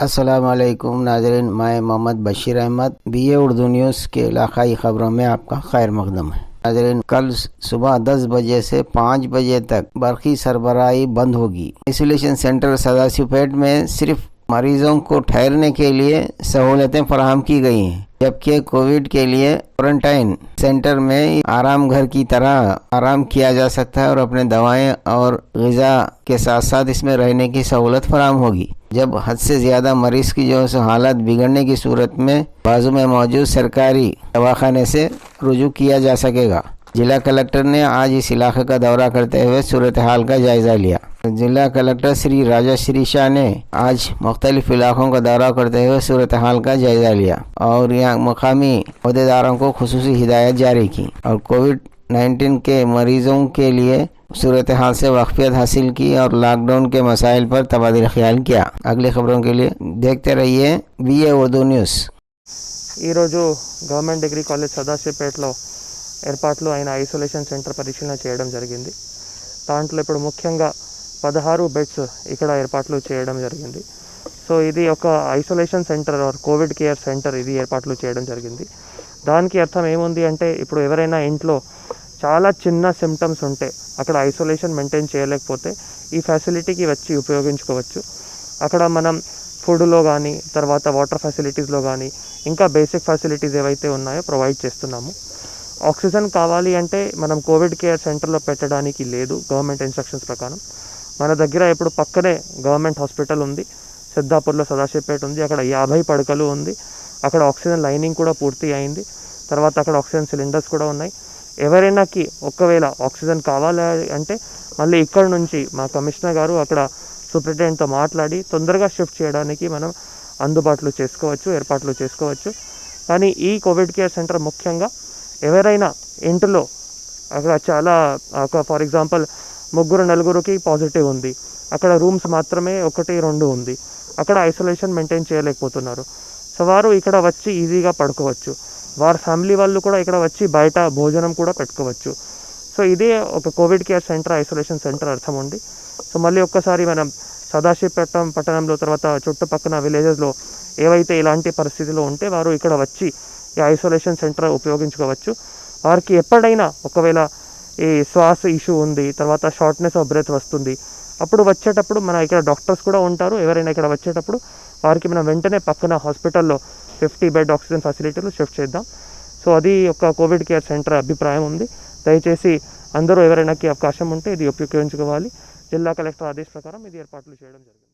अस्सलाम वालेकुम नाज़रीन, मैं मोहम्मद बशीर अहमद BA उर्दू न्यूज़ के इलाकाई ख़बरों में आपका खैर मकदम है। नाज़रीन, कल सुबह 10 बजे से 5 बजे तक बरक़ी सरबराही बंद होगी। आइसोलेशन सेंटर सदाशिवपेट में सिर्फ मरीजों को ठहरने के लिए सहूलतें फराहम की गई हैं, जबकि कोविड के लिए क्वारंटाइन सेंटर में आराम घर की तरह आराम किया जा सकता है और अपने दवाएं और ग़िज़ा के साथ साथ इसमें रहने की सहूलत फराहम होगी। जब हद से ज़्यादा मरीज की जो है हालत बिगड़ने की सूरत में बाजू में मौजूद सरकारी दवाखाने से रुजू किया जा सकेगा। जिला कलेक्टर ने आज इस इलाके का दौरा करते हुए सूरत हाल का जायज़ा लिया। जिला कलेक्टर श्री राजश्री शाह ने आज मुख्तलिफ इलाकों का दौरा करते हुए सूरत हाल का जायज़ा लिया और यहाँ मकामी अहदेदारों को खुसूसी हिदायत जारी की और कोविड-19 के मरीजों के लिए सूरत हाल से वाक़फियत हासिल की और लॉकडाउन के मसाइल पर तबादला ख्याल किया। अगली खबरों के लिए देखते रहिए BA Urdu news. Government degree college సదాశివపేటలో ఏర్పాట్లు అయిన ఐసోలేషన్ సెంటర్ పరిశీలన చేయడం జరిగింది। దాంట్లో ఇప్పుడు ముఖ్యంగా 16 బెడ్స్ ఇక్కడ ఏర్పాట్లు చేయడం జరిగింది। సో ఇది ఒక isolation centre or covid care centre ఇది ఏర్పాట్లు చేయడం జరిగింది। దానికి అర్థం ఏముంది అంటే ఇప్పుడు ఎవరైనా ఇంట్లో చాలా చిన్న సిమ్టమ్స్ ఉంటే అక్కడ ఐసోలేషన్ మెయింటైన్ చేయలేకపోతే ఈ ఫెసిలిటీకి వచ్చి ఉపయోగించుకోవచ్చు। అక్కడ మనం ఫుడ్లో కానీ తర్వాత వాటర్ ఫెసిలిటీస్లో కానీ ఇంకా బేసిక్ ఫెసిలిటీస్ ఏవైతే ఉన్నాయో ప్రొవైడ్ చేస్తున్నాము। ఆక్సిజన్ కావాలి అంటే మనం కోవిడ్ కేర్ సెంటర్లో పెట్టడానికి లేదు, గవర్నమెంట్ ఇన్స్ట్రక్షన్స్ ప్రకారం మన దగ్గర ఇప్పుడు పక్కనే గవర్నమెంట్ హాస్పిటల్ ఉంది, సిద్ధాపూర్లో సదాశివపేట ఉంది, అక్కడ 50 పడకలు ఉంది, అక్కడ ఆక్సిజన్ లైనింగ్ కూడా పూర్తి అయింది, తర్వాత అక్కడ ఆక్సిజన్ సిలిండర్స్ కూడా ఉన్నాయి। ఎవరైనాకి ఒకవేళ ఆక్సిజన్ కావాలి అంటే మళ్ళీ ఇక్కడ నుంచి మా కమిషనర్ గారు అక్కడ సూపరింటెండెంట్తో మాట్లాడి తొందరగా షిఫ్ట్ చేయడానికి మనం అందుబాటులో చేసుకోవచ్చు, ఏర్పాట్లు చేసుకోవచ్చు। కానీ ఈ కోవిడ్ కేర్ సెంటర్ ముఖ్యంగా ఎవరైనా ఇంట్లో అక్కడ చాలా ఫర్ ఎగ్జాంపుల్ 3-4కి పాజిటివ్ ఉంది, అక్కడ రూమ్స్ మాత్రమే 1-2 ఉంది, అక్కడ ఐసోలేషన్ మెయింటైన్ చేయలేకపోతున్నారు, సో వారు ఇక్కడ వచ్చి ఈజీగా పడుకోవచ్చు, వారి ఫ్యామిలీ వాళ్ళు కూడా ఇక్కడ వచ్చి బయట భోజనం కూడా పెట్టుకోవచ్చు। సో ఇదే ఒక Covid care centre isolation centre అర్థం ఉంది। సో మళ్ళీ ఒక్కసారి మనం సదాశివపేట పట్టణంలో తర్వాత చుట్టుపక్కల విలేజెస్లో ఏవైతే ఇలాంటి పరిస్థితిలో ఉంటే వారు ఇక్కడ వచ్చి ఈ ఐసోలేషన్ సెంటర్ ఉపయోగించుకోవచ్చు। వారికి ఎప్పుడైనా ఒకవేళ ఈ శ్వాస ఇష్యూ ఉంది, తర్వాత షార్ట్నెస్ ఆఫ్ బ్రెత్ వస్తుంది, అప్పుడు వచ్చేటప్పుడు మన ఇక్కడ డాక్టర్స్ కూడా ఉంటారు, ఎవరైనా ఇక్కడ వచ్చేటప్పుడు వారికి మనం వెంటనే పక్కన హాస్పిటల్లో 50 బెడ్ ఆక్సిజన్ ఫెసిలిటీలు షిఫ్ట్ చేద్దాం। సో అది ఒక కోవిడ్ కేర్ సెంటర్ అభిప్రాయం ఉంది। దయచేసి అందరూ ఎవరైనాకి అవకాశం ఉంటే ఇది ఉపయోగించుకోవాలి। జిల్లా కలెక్టర్ ఆదేశ ప్రకారం ఇది ఏర్పాట్లు చేయడం జరిగింది।